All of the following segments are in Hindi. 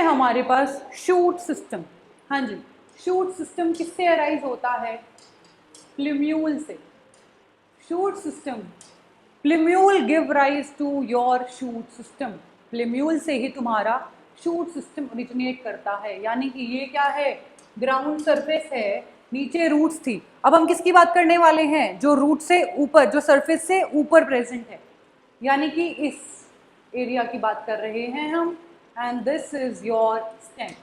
हमारे पास शूट सिस्टम। हाँ जी, शूट सिस्टम किससे अराइज होता है? प्लूम्यूल से। Shoot system, plumule give rise to your shoot system. Plumule से ही तुम्हारा शूट सिस्टम ओरिजिनेट करता है, यानी कि ये क्या है? ग्राउंड सरफेस है, नीचे रूट्स थी। अब हम किसकी बात करने वाले हैं? जो रूट से ऊपर, जो सरफेस से ऊपर प्रेजेंट है, यानी कि इस एरिया की बात कर रहे हैं हम। And this is your stem.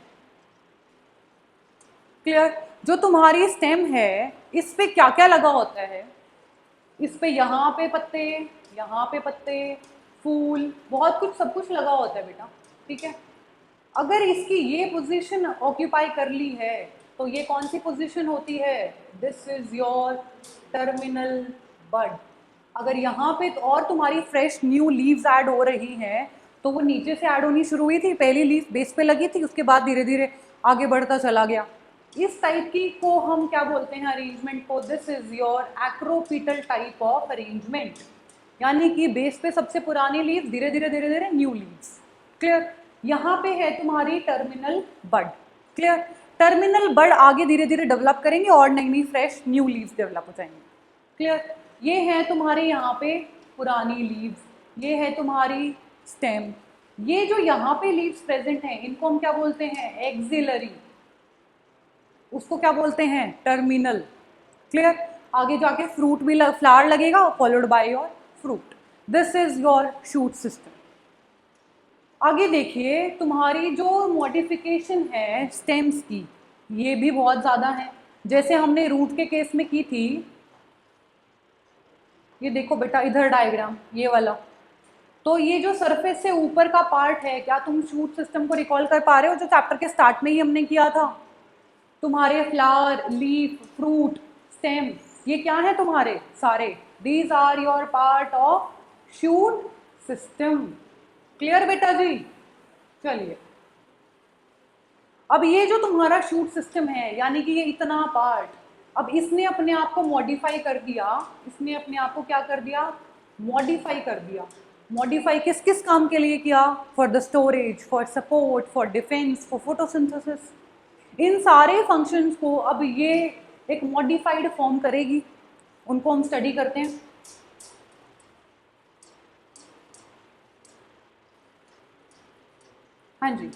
Clear? जो तुम्हारी स्टेम है, इस पे क्या क्या लगा होता है? इस पे यहाँ पे पत्ते, यहाँ पे पत्ते, फूल, बहुत कुछ, सब कुछ लगा होता है बेटा। ठीक है, अगर इसकी ये पोजीशन ऑक्यूपाई कर ली है तो ये कौन सी पोजीशन होती है? दिस इज योर टर्मिनल बड। अगर यहाँ पे तो और तुम्हारी फ्रेश न्यू लीव्स ऐड हो रही हैं, तो वो नीचे से ऐड होनी शुरू हुई थी, पहली लीफ बेस पे लगी थी, उसके बाद धीरे धीरे आगे बढ़ता चला गया। इस टाइप की को हम क्या बोलते हैं अरेंजमेंट को? This is your acropetal type of arrangement, यानी कि बेस पे सबसे पुरानी लीव्स, धीरे धीरे न्यू लीव्स। क्लियर? यहाँ पे है तुम्हारी टर्मिनल बड। क्लियर? टर्मिनल बड आगे धीरे धीरे डेवलप करेंगे और नई नई फ्रेश न्यू लीव्स डेवलप हो जाएंगे। क्लियर? ये है तुम्हारे यहाँ पे पुरानी लीव्स, ये है तुम्हारी स्टेम। ये जो यहाँ पे लीव्स प्रेजेंट हैं, इनको हम क्या बोलते हैं? एक्सिलरी। उसको क्या बोलते हैं? टर्मिनल। क्लियर? आगे जाके फ्रूट भी फ्लावर लगेगा, followed by your fruit. This is your shoot system. आगे देखिए, तुम्हारी जो मॉडिफिकेशन है स्टेम्स की, ये भी बहुत ज़्यादा है। जैसे हमने रूट के केस में की थी, ये देखो बेटा इधर डायग्राम, ये वाला। तो ये जो सरफेस से ऊपर का पार्ट है, क्या तुम शूट सिस्टम को रिकॉल कर पा रहे हो? जो चैप्टर के स्टार्ट में ही हमने किया था। तुम्हारे फ्लावर, लीफ, फ्रूट, स्टेम, ये क्या है तुम्हारे सारे? These are your part of shoot system. Clear बेटा जी? चलिए, अब ये जो तुम्हारा शूट सिस्टम है, यानी कि ये इतना पार्ट, अब इसने अपने आप को मॉडिफाई कर दिया। इसने अपने आप को क्या कर दिया? मॉडिफाई कर दिया। मॉडिफाई किस किस काम के लिए किया? For the storage, for support, for defence, for photosynthesis. इन सारे फंक्शंस को अब ये एक मॉडिफाइड फॉर्म करेगी, उनको हम स्टडी करते हैं। हाँ जी,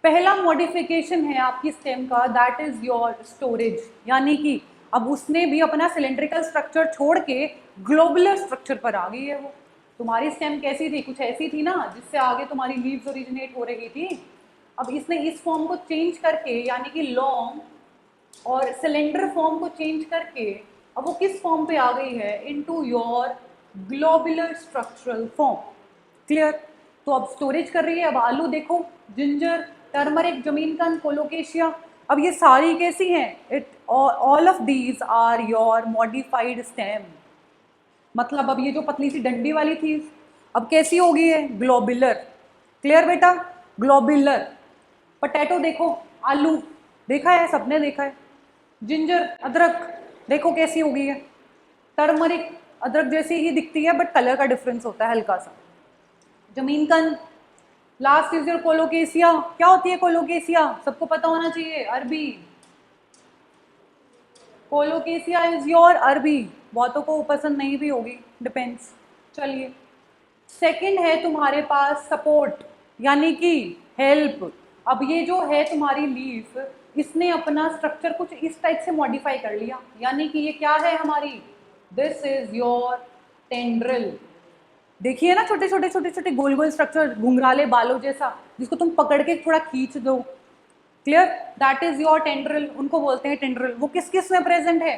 पहला मॉडिफिकेशन है आपकी स्टेम का, दैट इज योर स्टोरेज, यानी कि अब उसने भी अपना सिलेंड्रिकल स्ट्रक्चर छोड़ के ग्लोबुलर स्ट्रक्चर पर आ गई है। वो तुम्हारी स्टेम कैसी थी? कुछ ऐसी थी ना, जिससे आगे तुम्हारी लीव्स ओरिजिनेट हो रही थी। अब इसने इस फॉर्म को चेंज करके, यानी कि लॉन्ग और सिलेंडर फॉर्म को चेंज करके, अब वो किस फॉर्म पे आ गई है? Into your globular structural form. Clear? तो अब स्टोरेज कर रही है। अब आलू देखो, जिंजर, टर्मरिक, जमीनकंद, कोलोकेशिया, अब ये सारी कैसी हैं? It all of these are your modified stem. मतलब अब ये जो पतली सी डंडी वाली थी, अब कैसी हो गई है? ग्लोबुलर। क्लियर बेटा? ग्लोबुलर। पोटैटो देखो, आलू देखा है, सबने देखा है। जिंजर, अदरक, देखो कैसी हो गई है। टर्मरिक, अदरक जैसी ही दिखती है बट कलर का डिफरेंस होता है हल्का सा। जमीनकंद, लास्ट इज योर कोलोकेशिया। क्या होती है कोलोकेशिया? सबको पता होना चाहिए, अरबी। कोलोकेशिया इज योर अरबी। बहुतों को पसंद नहीं भी होगी, डिपेंड्स। चलिए, सेकंड है तुम्हारे पास सपोर्ट, यानी कि हेल्प। अब ये जो है तुम्हारी लीफ, इसने अपना स्ट्रक्चर कुछ इस टाइप से मॉडिफाई कर लिया, यानी कि ये क्या है हमारी? This is your tendril. देखिए ना, छोटे छोटे छोटे छोटे गोल गोल स्ट्रक्चर, घुंघराले बालों जैसा, जिसको तुम पकड़ के थोड़ा खींच दो। Clear? That is your tendril, उनको बोलते हैं टेंड्रिल। वो किस किस में प्रेजेंट है?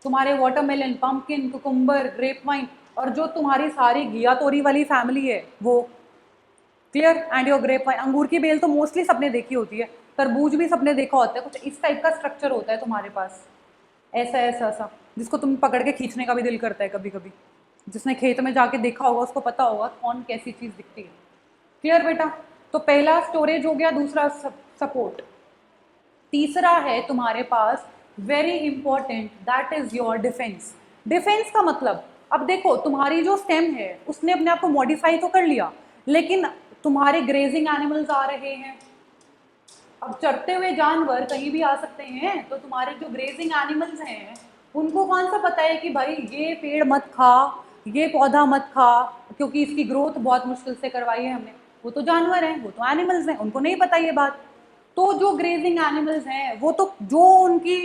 तुम्हारे watermelon, pumpkin, cucumber, grape vine, और जो तुम्हारी सारी घिया तोरी वाली फैमिली है वो। Clear? And your grape vine. अंगूर की बेल तो मोस्टली सबने देखी होती है, तरबूज भी सबने देखा होता है। कुछ इस टाइप का स्ट्रक्चर होता है तुम्हारे पास, ऐसा ऐसा सा, जिसको तुम पकड़ के खींचने का भी दिल करता है कभी कभी। जिसने खेत में जाके देखा होगा उसको पता होगा कौन कैसी चीज़ दिखती है। क्लियर बेटा? तो पहला स्टोरेज हो गया, दूसरा सपोर्ट, तीसरा है तुम्हारे पास very important, that is your defence. Defence का मतलब, अब देखो तुम्हारी जो स्टेम है उसने अपने आप को मॉडिफाई तो कर लिया, लेकिन तुम्हारे ग्रेजिंग एनिमल्स आ रहे हैं, अब चरते हुए जानवर कहीं भी आ सकते हैं, तो तुम्हारे जो ग्रेजिंग एनिमल्स हैं उनको कौन सा पता है कि भाई ये पेड़ मत खा, ये पौधा मत खा, क्योंकि इसकी ग्रोथ बहुत मुश्किल से करवाई है हमने। वो तो जानवर हैं, वो तो एनिमल्स हैं, उनको नहीं पता ये बात। तो जो ग्रेजिंग एनिमल्स हैं वो तो जो उनकी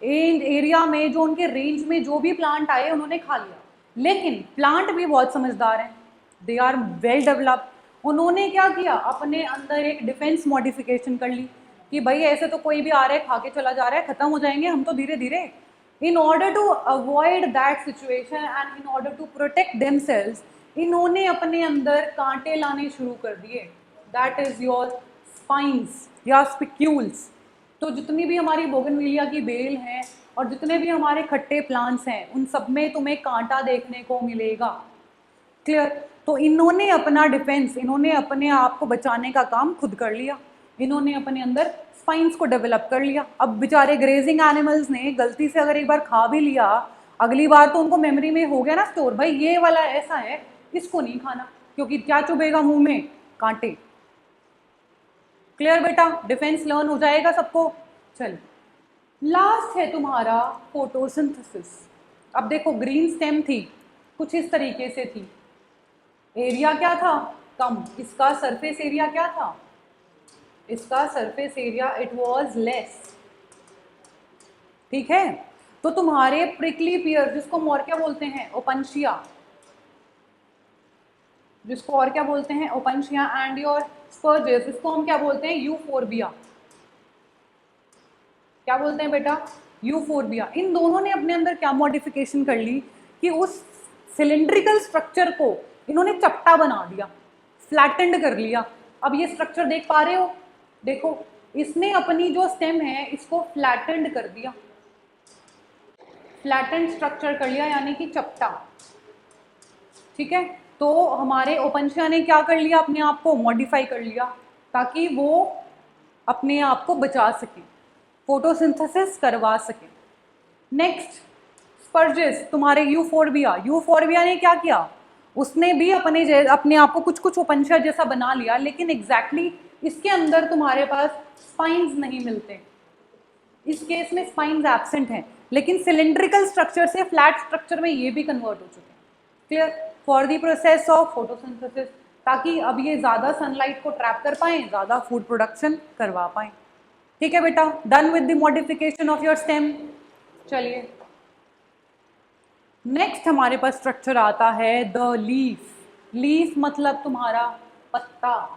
एरिया में, जो उनके रेंज में जो भी प्लांट आए उन्होंने खा लिया। लेकिन प्लांट भी बहुत समझदार हैं, दे आर वेल डेवलप्ड। उन्होंने क्या किया, अपने अंदर एक डिफेंस मॉडिफिकेशन कर ली कि भाई ऐसे तो कोई भी आ रहा है खा के चला जा रहा है, खत्म हो जाएंगे हम तो धीरे धीरे। In order to avoid that situation and in order to protect themselves, इन्होंने अपने अंदर कांटे लाने शुरू कर दिए। दैट इज योर स्पाइंस या स्पिक्यूल्स। तो जितनी भी हमारी बोगनविलिया की बेल हैं और जितने भी हमारे खट्टे प्लांट्स हैं उन सब में तुम्हें कांटा देखने को मिलेगा। क्लियर? तो इन्होंने अपना डिफेंस, इन्होंने अपने आप को बचाने का काम खुद कर लिया, इन्होंने अपने अंदर स्पाइंस को डेवलप कर लिया। अब बेचारे ग्रेजिंग एनिमल्स ने गलती से अगर एक बार खा भी लिया, अगली बार तो उनको मेमोरी में हो गया ना स्टोर, भाई ये वाला ऐसा है, इसको नहीं खाना, क्योंकि क्या चुभेगा मुंह में, कांटे। क्लियर बेटा? डिफेंस लर्न हो जाएगा सबको। चल, लास्ट है तुम्हारा फोटोसिंथेसिस। अब देखो ग्रीन स्टेम थी, कुछ इस तरीके से थी, एरिया क्या था, कम। इसका सरफेस एरिया क्या था, इसका surface area it was less. ठीक है? तो तुम्हारे प्रिकली पियर, जिसको हम और क्या बोलते हैं, ओपनशिया, जिसको और क्या बोलते हैं, ओपनशिया, एंड योर स्पर्जेस, इसको हम क्या बोलते हैं, यूफोर्बिया। क्या बोलते हैं बेटा, यूफोर्बिया। इन दोनों ने अपने अंदर क्या मॉडिफिकेशन कर ली कि उस सिलिंड्रिकल स्ट्रक्चर को इन्होंने चपटा बना दिया, फ्लैटेंड कर लिया। अब ये स्ट्रक्चर देख पा रहे हो, देखो इसने अपनी जो स्टेम है इसको फ्लैटेंड कर दिया, फ्लैटेंड स्ट्रक्चर कर लिया, यानी कि चपटा। ठीक है? तो हमारे ओपनशिया ने क्या कर लिया, अपने आप को मॉडिफाई कर लिया ताकि वो अपने आप को बचा सके, फोटोसिंथेसिस करवा सके। नेक्स्ट स्पर्जेस, तुम्हारे यूफोर्बिया, यूफोर्बिया ने क्या किया, उसने भी अपने आप को कुछ कुछ ओपनशिया जैसा बना लिया, लेकिन एग्जैक्टली इसके अंदर तुम्हारे पास स्पाइंस नहीं मिलते। इस केस में स्पाइंस एब्सेंट हैं, लेकिन सिलिंड्रिकल स्ट्रक्चर से फ्लैट स्ट्रक्चर में ये भी कन्वर्ट हो चुके हैं। Clear? For the process of photosynthesis, ताकि अब ये ज़्यादा सनलाइट को ट्रैप कर पाएँ, ज़्यादा फूड प्रोडक्शन करवा पाएँ। ठीक है बेटा? Done with the modification of your stem. चलिए नेक्स्ट हमारे पास स्ट्रक्चर आता है द लीफ। लीफ मतलब तुम्हारा पत्ता।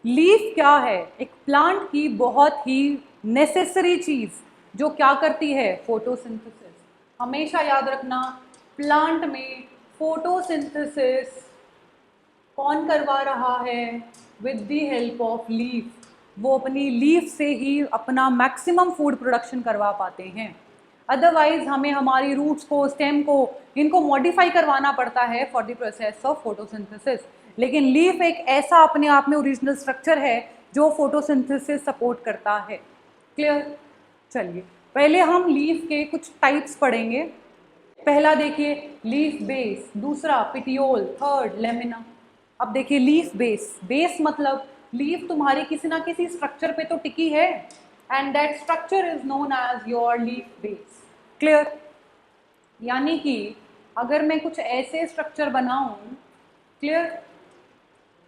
लीफ क्या है, एक प्लांट की बहुत ही नेसेसरी चीज जो क्या करती है, फोटोसिंथेसिस। हमेशा याद रखना, प्लांट में फोटोसिंथेसिस कौन करवा रहा है, with the help of leaf. वो अपनी लीफ से ही अपना मैक्सिमम फूड प्रोडक्शन करवा पाते हैं। अदरवाइज हमें हमारी रूट्स को, स्टेम को, इनको मॉडिफाई करवाना पड़ता है for the process of photosynthesis. लेकिन लीफ एक ऐसा अपने आप में ओरिजिनल स्ट्रक्चर है जो फोटोसिंथेसिस सपोर्ट करता है। क्लियर? चलिए पहले हम लीफ के कुछ टाइप्स पढ़ेंगे। पहला देखिए लीफ बेस, दूसरा पिटियोल, थर्ड लेमिना। अब देखिए लीफ बेस, बेस मतलब लीफ तुम्हारी किसी ना किसी स्ट्रक्चर पे तो टिकी है, and that structure is known as your leaf base. Clear? यानी कि अगर मैं कुछ ऐसे स्ट्रक्चर बनाऊं, क्लियर,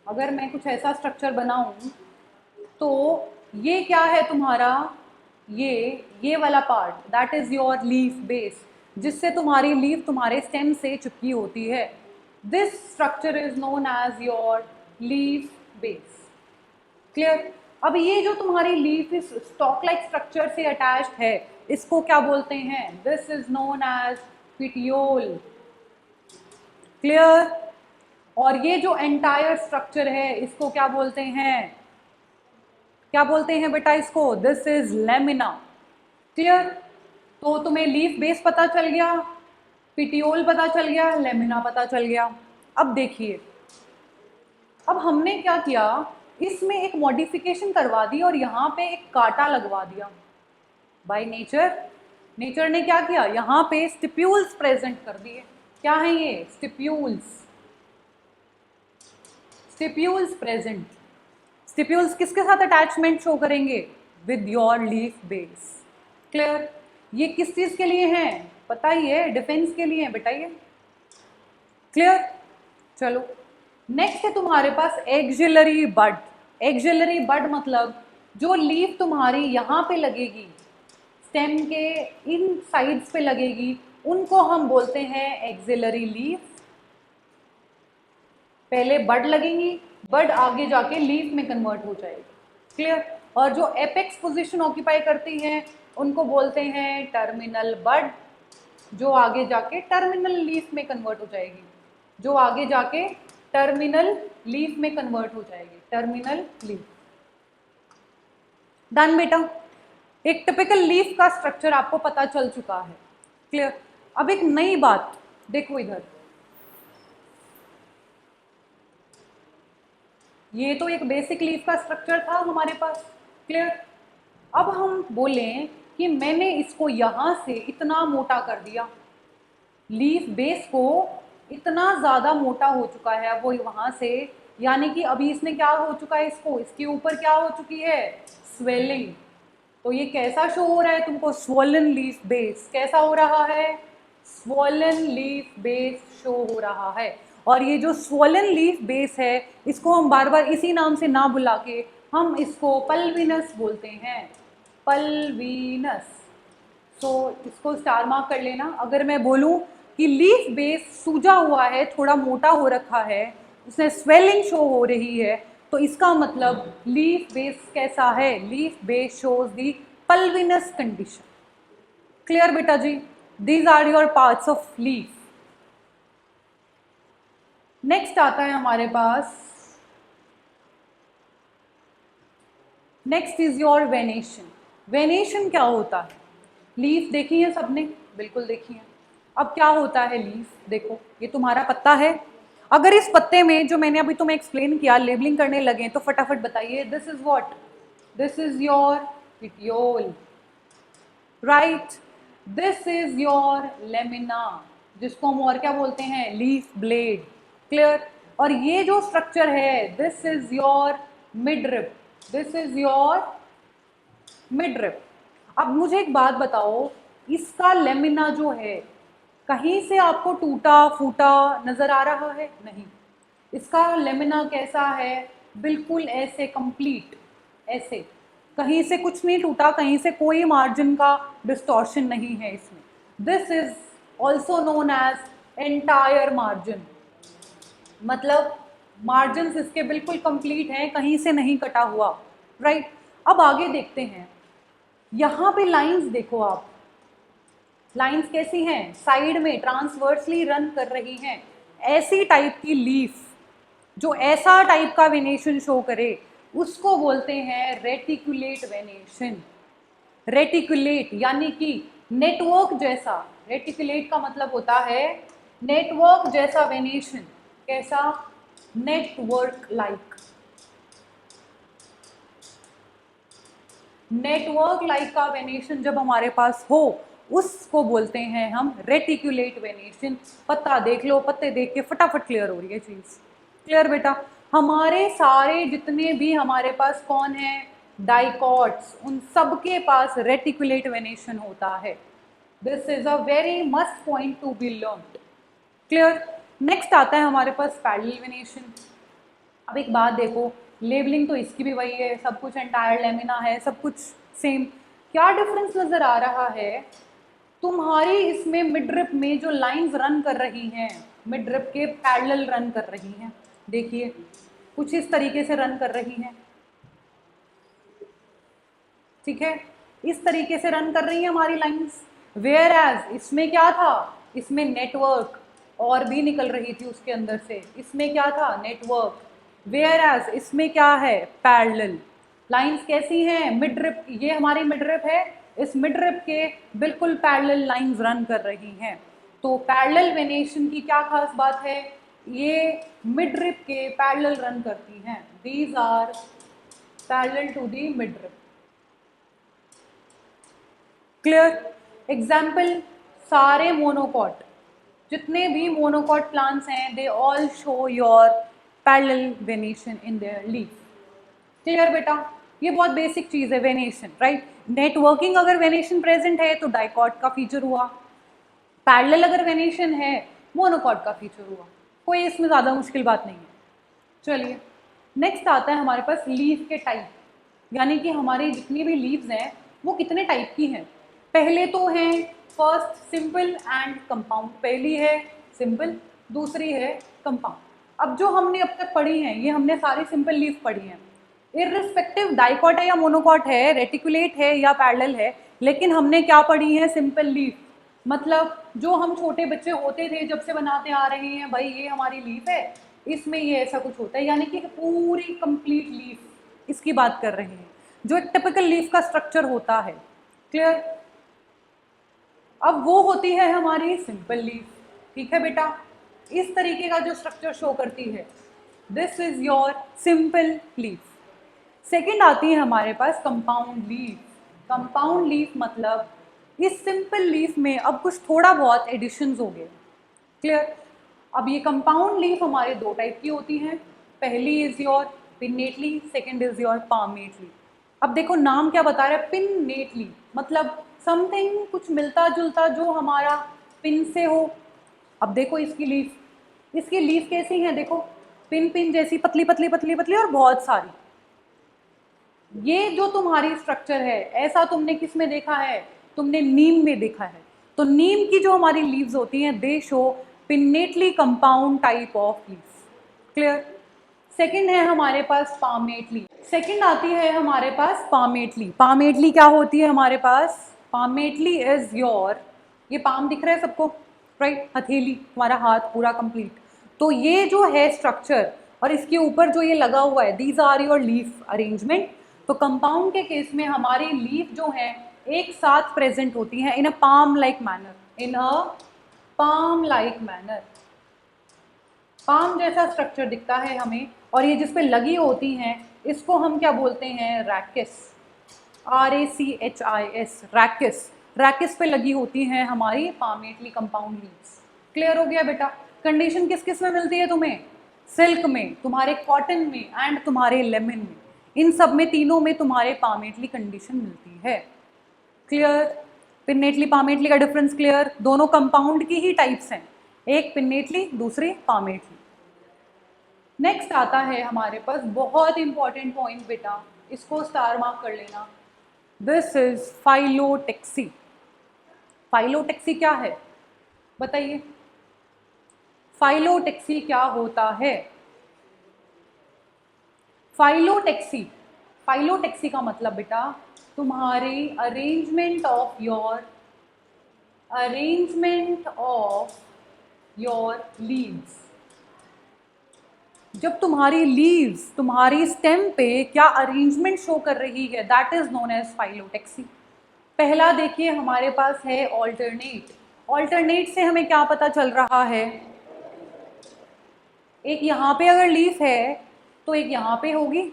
अगर मैं कुछ ऐसा स्ट्रक्चर बनाऊं तो ये क्या है तुम्हारा, ये वाला part that is your leaf base, जिससे तुम्हारी लीफ तुम्हारे स्टेम से चिपकी होती है। This structure is known as your leaf base. Clear? अब ये जो तुम्हारी लीफ इस स्टॉक लाइक स्ट्रक्चर से अटैच्ड है, इसको क्या बोलते हैं, this is known as petiole. Clear? और ये जो एंटायर स्ट्रक्चर है इसको क्या बोलते हैं, क्या बोलते हैं बेटा इसको, दिस इज लेमिना। क्लियर? तो तुम्हें लीफ बेस पता चल गया, पिटियोल पता चल गया, लेमिना पता चल गया। अब देखिए, अब हमने क्या किया, इसमें एक मॉडिफिकेशन करवा दी और यहाँ पे एक कांटा लगवा दिया बाय नेचर। नेचर ने क्या किया, यहाँ पे स्टिप्यूल्स प्रेजेंट कर दिए। क्या है ये, स्टिप्यूल्स। Stipules present. स्टिप्यूल्स किसके साथ अटैचमेंट शो करेंगे, with your leaf base. Clear? ये किस चीज के लिए है पता ही है, डिफेंस के लिए है बेटा ये। क्लियर? चलो नेक्स्ट है तुम्हारे पास एक्सिलरी बड। एक्सिलरी बड मतलब जो लीफ तुम्हारी यहाँ पे लगेगी, स्टेम के इन साइड्स पे लगेगी, उनको हम बोलते हैं एक्सिलरी लीफ। पहले बड लगेंगी, बड आगे जाके लीफ में कन्वर्ट हो जाएगी। क्लियर? और जो एपेक्स पोजीशन ऑक्यूपाई करती हैं उनको बोलते हैं टर्मिनल बड, जो आगे जाके टर्मिनल लीफ में कन्वर्ट हो जाएगी, जो आगे जाके टर्मिनल लीफ में कन्वर्ट हो जाएगी, टर्मिनल लीफ। डन बेटा? एक टिपिकल लीफ का स्ट्रक्चर आपको पता चल चुका है। क्लियर? अब एक नई बात देखो इधर, ये तो एक बेसिक लीफ का स्ट्रक्चर था हमारे पास। क्लियर? अब हम बोलें कि मैंने इसको यहां से इतना मोटा कर दिया, लीफ बेस को इतना ज़्यादा मोटा हो चुका है वो वहां से, यानी कि अभी इसने क्या हो चुका है, इसको इसके ऊपर क्या हो चुकी है, स्वेलिंग। तो ये कैसा शो हो रहा है तुमको, स्वॉलन लीफ बेस। कैसा हो रहा है, स्वॉलन लीफ बेस शो हो रहा है। और ये जो स्वॉलन लीफ बेस है इसको हम बार बार इसी नाम से ना बुला के हम इसको पल्विनस बोलते हैं, पल्विनस। सो इसको स्टार मार्क कर लेना। अगर मैं बोलूं कि लीफ बेस सूजा हुआ है, थोड़ा मोटा हो रखा है, उसमें स्वेलिंग शो हो रही है, तो इसका मतलब लीफ बेस कैसा है, leaf base shows the pulvinus condition. Clear बेटा जी? These are your parts of leaf. Next आता है हमारे पास, next is your venation. Venation क्या होता है? लीफ देखी है सबने? बिल्कुल देखी है। अब क्या होता है लीफ, देखो ये तुम्हारा पत्ता है। अगर इस पत्ते में जो मैंने अभी तुम्हें एक्सप्लेन किया लेबलिंग करने लगे तो फटाफट बताइए, this is what, this is your petiole, right? This is your lamina, जिसको हम और क्या बोलते हैं, लीफ ब्लेड। क्लियर? और ये जो स्ट्रक्चर है, this is your midrib, this is your midrib. अब मुझे एक बात बताओ, इसका लेमिना जो है कहीं से आपको टूटा फूटा नजर आ रहा है? नहीं। इसका लेमिना कैसा है, बिल्कुल ऐसे कंप्लीट, ऐसे, कहीं से कुछ नहीं टूटा, कहीं से कोई मार्जिन का डिस्टॉर्शन नहीं है इसमें। This is also known as entire margin, मतलब मार्जिन इसके बिल्कुल कंप्लीट हैं, कहीं से नहीं कटा हुआ, राइट? अब आगे देखते हैं, यहाँ पे लाइंस देखो आप, लाइंस कैसी हैं, साइड में ट्रांसवर्सली रन कर रही हैं। ऐसी टाइप की लीफ जो ऐसा टाइप का वेनेशन शो करे उसको बोलते हैं रेटिकुलेट वेनेशन। रेटिकुलेट यानी कि नेटवर्क जैसा, रेटिकुलेट का मतलब होता है नेटवर्क जैसा वेनेशन। कैसा? नेटवर्क लाइक, नेटवर्क लाइक का वेनेशन जब हमारे पास हो उसको बोलते हैं हम रेटिकुलेट वेनेशन। पत्ता देख लो, पत्ते देख के फटाफट क्लियर हो रही है चीज। क्लियर बेटा? हमारे सारे जितने भी हमारे पास कौन है, डाइकॉट्स, उन सब के पास रेटिकुलेट वेनेशन होता है। This is a very must point to be learned. Clear? Next आता है हमारे पास पैरेलल वेनेशन। अब एक बात देखो, लेबलिंग तो इसकी भी वही है, सब कुछ एंटायर लेमिना है, सब कुछ सेम। क्या डिफरेंस नजर आ रहा है, तुम्हारी इसमें मिडरिप में जो लाइंस रन कर रही हैं, मिडरिप के पैरेलल रन कर रही हैं। देखिए कुछ इस तरीके से रन कर रही हैं, ठीक है, इस तरीके से रन कर रही हैं हमारी लाइंस। वेयर एज इसमें क्या था, इसमें नेटवर्क और भी निकल रही थी उसके अंदर से, इसमें क्या था, नेटवर्क। वेयर एज इसमें क्या है, पैरेलल। लाइंस कैसी हैं, मिडरिप, ये हमारी मिडरिप है, इस मिडरिप के बिल्कुल पैरेलल लाइंस रन कर रही हैं। तो पैरेलल वेनेशन की क्या खास बात है, ये मिडरिप के पैरेलल रन करती हैं। These are parallel to the midrib. Clear? Example, सारे मोनोकॉट, जितने भी मोनोकॉट प्लांट्स हैं, they all show your parallel venation in their leaf. Clear बेटा? ये बहुत बेसिक चीज़ है वेनेशन, राइट। नेटवर्किंग अगर वेनेशन प्रेजेंट है तो डाइकॉट का फीचर हुआ, पैरेलल अगर वेनेशन है मोनोकॉट का फीचर हुआ। कोई इसमें ज़्यादा मुश्किल बात नहीं है। चलिए नेक्स्ट आता है हमारे पास लीफ के टाइप, यानी कि हमारी जितनी भी लीव्स हैं वो कितने टाइप की हैं। पहले तो हैं फर्स्ट सिंपल एंड कंपाउंड, पहली है सिंपल, दूसरी है कंपाउंड। अब जो हमने अब तक पढ़ी हैं ये हमने सारी सिंपल लीफ पढ़ी हैं, इररिस्पेक्टिव डाइकॉट है या मोनोकॉट है, रेटिकुलेट है या पैरेलल है, लेकिन हमने क्या पढ़ी है, सिंपल लीफ। मतलब जो हम छोटे बच्चे होते थे जब से बनाते आ रहे हैं, भाई ये हमारी लीफ है, इसमें ये ऐसा कुछ होता है, यानी कि पूरी कंप्लीट लीफ इसकी बात कर रहे हैं, जो एक टिपिकल लीफ का स्ट्रक्चर होता है। क्लियर। अब वो होती है हमारी सिंपल लीफ। ठीक है बेटा, इस तरीके का जो स्ट्रक्चर शो करती है, this is your simple leaf. Second आती है हमारे पास कंपाउंड लीफ। कंपाउंड लीफ मतलब इस सिंपल लीफ में अब कुछ थोड़ा बहुत एडिशंस हो गए। क्लियर। अब ये कंपाउंड लीफ हमारे दो टाइप की होती हैं, पहली is your pinnately, second is your palmately. अब देखो नाम क्या बता रहा है, पिन्नेटली मतलब समथिंग कुछ मिलता जुलता जो हमारा पिन से हो। अब देखो इसकी लीफ कैसी है, देखो पिन पिन जैसी, पतली पतली पतली पतली और बहुत सारी। ये जो तुम्हारी स्ट्रक्चर है ऐसा तुमने किस में देखा है, तुमने नीम में देखा है। तो नीम की जो हमारी लीव्स होती हैं दे show pinnately compound type of leaves. Clear. Second है हमारे पास पामेटली। सेकंड आती है हमारे पास पामेटली। पामेटली क्या होती है हमारे पास, पामेटली इज योर, ये पाम दिख रहा है सबको, राइट, हथेली, हमारा हाथ पूरा कंप्लीट। तो ये जो है स्ट्रक्चर और इसके ऊपर जो ये लगा हुआ है, these are your leaf arrangement. तो कंपाउंड के केस में हमारी लीफ जो है एक साथ प्रेजेंट होती हैं इन अ पाम लाइक मैनर, इन अ पाम लाइक मैनर। पाम जैसा स्ट्रक्चर दिखता है हमें, और ये जिस पे लगी होती हैं इसको हम क्या बोलते हैं, रैकिस, RACHIS, रैकिस। रैकिस पे लगी होती हैं हमारी पामेटली कंपाउंड लीव्स। क्लियर हो गया बेटा। कंडीशन किस किस में मिलती है तुम्हें, सिल्क में, तुम्हारे कॉटन में एंड तुम्हारे लेमन में, इन सब में तीनों में तुम्हारे पामेटली कंडीशन मिलती है। क्लियर। पिन्नेटली पामेटली का डिफरेंस क्लियर, दोनों कंपाउंड की ही टाइप्स हैं, एक पिन्नेटली दूसरी पामेटली। नेक्स्ट आता है हमारे पास बहुत इंपॉर्टेंट पॉइंट बेटा, इसको स्टार मार्क कर लेना, दिस इज फाइलोटेक्सी। फाइलोटेक्सी क्या है बताइए, फाइलोटेक्सी क्या होता है। फाइलोटेक्सी, फाइलोटेक्सी का मतलब बेटा तुम्हारी अरेंजमेंट ऑफ योर लीव्स। जब तुम्हारी लीव्स तुम्हारी स्टेम पे क्या अरेंजमेंट शो कर रही है, that is known as phyllotaxy. पहला देखिए हमारे पास है ऑल्टरनेट। ऑल्टरनेट से हमें क्या पता चल रहा है, एक यहाँ पे अगर लीफ है तो एक यहाँ पे होगी,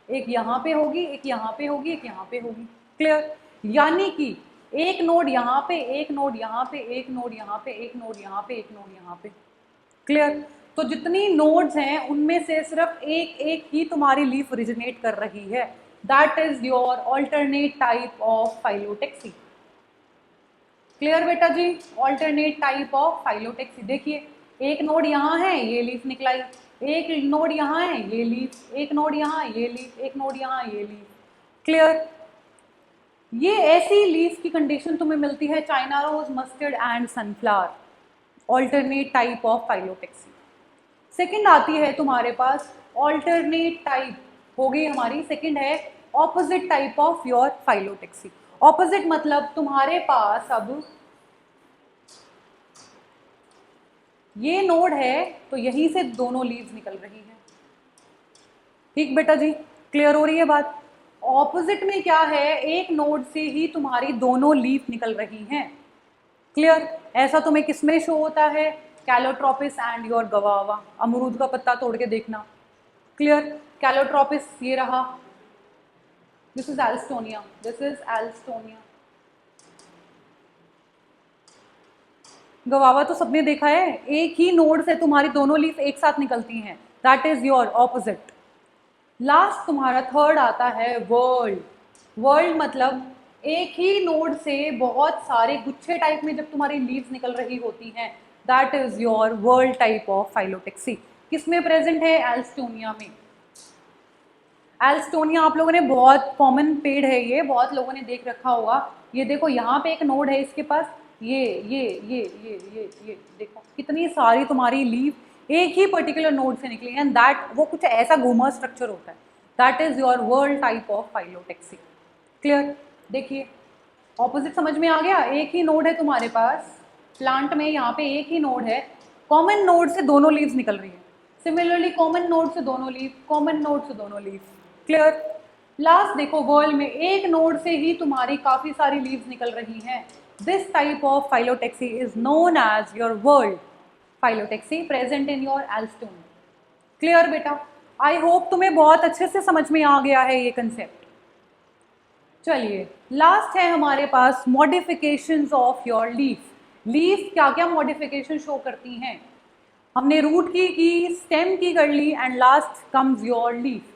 एक यहाँ पे होगी, एक यहाँ पे होगी, एक यहाँ पे होगी। क्लियर। यानी कि एक नोड यहाँ पे, एक नोड यहाँ पे, एक नोड यहाँ पे, एक नोड यहाँ पे, एक नोड यहाँ पे। क्लियर। तो जितनी नोड्स हैं उनमें से सिर्फ एक एक ही तुम्हारी लीफ ओरिजिनेट कर रही है, that is your alternate type of phyllotaxy. Clear बेटा जी, ऑल्टरनेट टाइप ऑफ फाइलोटेक्सी। देखिए एक नोड यहाँ है ये लीफ निकलाई, एक नोड यहाँ है ये लीफ, एक नोड यहाँ ये लीफ, एक नोड यहाँ ये लीफ। क्लियर। ये ऐसी लीफ की कंडीशन तुम्हें मिलती है China rose, mustard and sunflower, alternate type of phyllotaxy. Second आती है तुम्हारे पास ऑल्टरनेट टाइप, हो गई हमारी। सेकंड है opposite type of your phyllotaxy. Opposite मतलब तुम्हारे पास अब ये नोड है तो यहीं से दोनों लीव्स निकल रही हैं। ठीक बेटा जी, क्लियर हो रही है बात। ऑपोजिट में क्या है, एक नोड से ही तुम्हारी दोनों लीफ निकल रही हैं। क्लियर। ऐसा तुम्हें किसमें शो होता है, कैलोट्रोपिस एंड योर गवावा। अमरूद का पत्ता तोड़ के देखना। क्लियर। कैलोट्रोपिस ये रहा, this is Alstonia, this is Alstonia. गवावा तो सबने देखा है, एक ही नोड से तुम्हारी दोनों लीफ एक साथ निकलती हैं, that is your opposite. Last तुम्हारा थर्ड आता है वर्ल्ड। वर्ल्ड मतलब एक ही नोड से बहुत सारे गुच्छे टाइप में जब तुम्हारी लीव्स निकल रही होती हैं, that is your world type of phyllotaxy. किसमें प्रेजेंट है? एल्स्टोनिया में। एल्स्टोनिया आप लोगों ने बहुत कॉमन पेड़ है, ये बहुत लोगों ने देख रखा होगा। ये देखो यहाँ पे एक नोड है इसके पास, ये देखो कितनी सारी तुम्हारी लीफ एक ही पर्टिकुलर नोड से निकली एंड दैट वो कुछ ऐसा घूमा स्ट्रक्चर होता है, that is your world type of phyllotaxy. Clear? देखिए ऑपोजिट समझ में आ गया। एक ही नोड है तुम्हारे पास प्लांट में, यहाँ पे एक ही नोड है, कॉमन नोड से दोनों लीव्स निकल रही है। सिमिलरली कॉमन नोड से दोनों लीव, कॉमन नोड से दोनों लीव। क्लियर? लास्ट देखो वर्ल्ड में एक नोड से ही तुम्हारी काफी सारी लीव्स निकल रही हैं। This type of phyllotaxy is known as your whorled phyllotaxy present in your alstonia. Clear बेटा? आई होप तुम्हें बहुत अच्छे से समझ में आ गया है ये कंसेप्ट। चलिए लास्ट है हमारे पास modifications of your leaf. Leaf क्या क्या मॉडिफिकेशन शो करती हैं? हमने रूट की स्टेम की कर ली and last comes your leaf.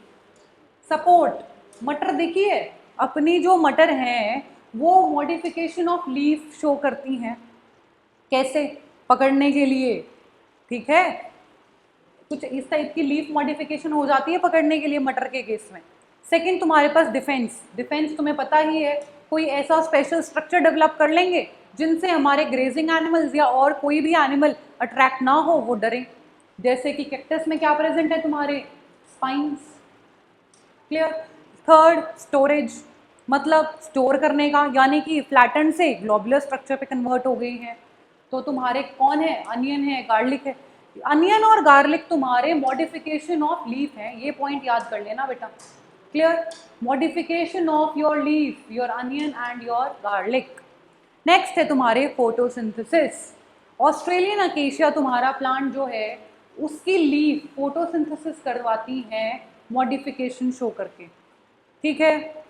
Support मटर देखिए, अपनी जो मटर हैं वो मॉडिफिकेशन ऑफ लीफ शो करती हैं। कैसे? पकड़ने के लिए, ठीक है, कुछ इस टाइप की लीफ मॉडिफिकेशन हो जाती है पकड़ने के लिए मटर के केस में। सेकंड तुम्हारे पास डिफेंस। डिफेंस तुम्हें पता ही है, कोई ऐसा स्पेशल स्ट्रक्चर डेवलप कर लेंगे जिनसे हमारे ग्रेजिंग एनिमल्स या और कोई भी एनिमल अट्रैक्ट ना हो, वो डरे। जैसे कि कैक्टस में क्या प्रेजेंट है तुम्हारे? स्पाइंस। क्लियर? थर्ड स्टोरेज, मतलब स्टोर करने का, यानी कि फ्लैटन से ग्लोबुलर स्ट्रक्चर पे कन्वर्ट हो गई है। तो तुम्हारे कौन है? अनियन है, गार्लिक है। अनियन और गार्लिक तुम्हारे मॉडिफिकेशन ऑफ लीफ है, ये पॉइंट याद कर लेना बेटा। Clear? Modification of your leaf, your onion and your garlic. Next है तुम्हारे फोटोसिंथेसिस। ऑस्ट्रेलियन अकेशिया तुम्हारा प्लांट जो है उसकी लीफ फोटोसिंथेसिस करवाती है मॉडिफिकेशन शो करके, ठीक है।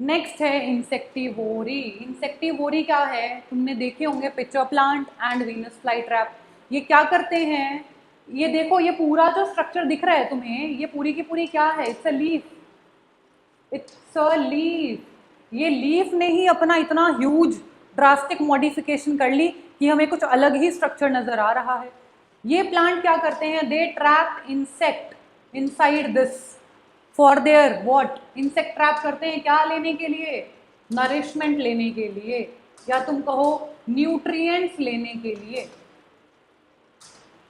नेक्स्ट है इंसेक्टिवोरी। इंसेक्टिवोरी क्या है? तुमने देखे होंगे pitcher plant and Venus fly trap. ये क्या करते हैं? ये देखो, ये पूरा जो स्ट्रक्चर दिख रहा है तुम्हें, ये पूरी की पूरी क्या है? It's a leaf, it's a leaf. ये लीफ ने ही अपना इतना ह्यूज ड्रास्टिक मॉडिफिकेशन कर ली कि हमें कुछ अलग ही स्ट्रक्चर नजर आ रहा है। ये प्लांट क्या करते हैं? They trap insect inside this for their what? Insect trap करते हैं क्या लेने के लिए? नरिशमेंट लेने के लिए, या तुम कहो न्यूट्रिएंट्स लेने के लिए।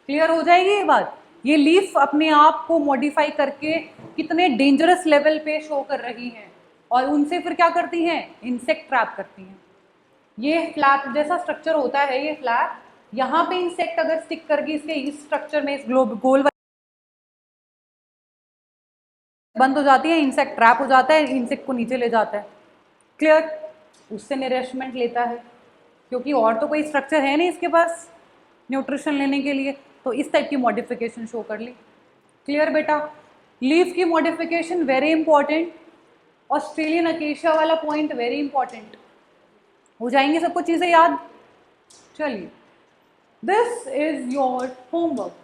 क्लियर हो जाएगी ये बात? ये लीफ अपने आप को मॉडिफाई करके कितने डेंजरस लेवल पे शो कर रही हैं और उनसे फिर क्या करती हैं? इंसेक्ट ट्रैप करती हैं। ये फ्लैप जैसा स्ट्रक्चर होता है, ये फ्लैप, यहाँ पे इंसेक्ट अगर स्टिक करके इसके इस स्ट्रक्चर में इस गोल बंद हो जाती है, इंसेक्ट ट्रैप हो जाता है, इंसेक्ट को नीचे ले जाता है। क्लियर? उससे नरिशमेंट लेता है, क्योंकि और तो कोई स्ट्रक्चर है नहीं इसके पास न्यूट्रिशन लेने के लिए, तो इस टाइप की मॉडिफिकेशन शो कर ली। क्लियर बेटा? लीफ की modification very important, Australian acacia वाला पॉइंट वेरी इंपॉर्टेंट। हो जाएंगी सबको चीज़ें याद? चलिए, this is your homework,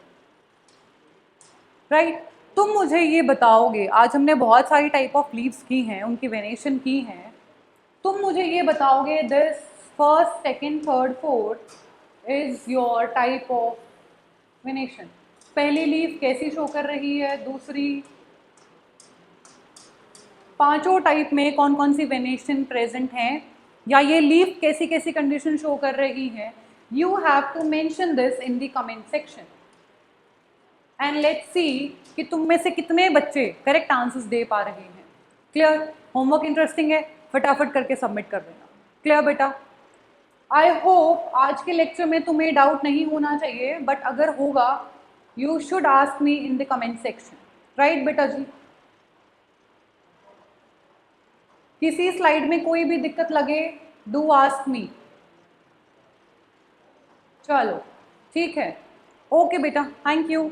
right? तुम मुझे ये बताओगे, आज हमने बहुत सारी टाइप ऑफ लीव्स की हैं, उनकी वेरिएशन की हैं, तुम मुझे ये बताओगे this first, second, third, fourth is your type of venation. पहली लीफ कैसी शो कर रही है? दूसरी, पांचों टाइप में कौन कौन सी वेनेशन प्रेजेंट हैं, या ये लीफ कैसी कैसी कंडीशन शो कर रही है? You have to mention this in the comment section and let's see कि तुम में से कितने बच्चे करेक्ट आंसर्स दे पा रहे हैं। क्लियर? होमवर्क इंटरेस्टिंग है, फटाफट करके सबमिट कर देना। क्लियर बेटा? आई होप आज के लेक्चर में तुम्हें डाउट नहीं होना चाहिए, बट अगर होगा you should ask me in the comment section, right बेटा जी? किसी स्लाइड में कोई भी दिक्कत लगे, डू आस्क मी। चलो ठीक है, ओके बेटा, थैंक यू।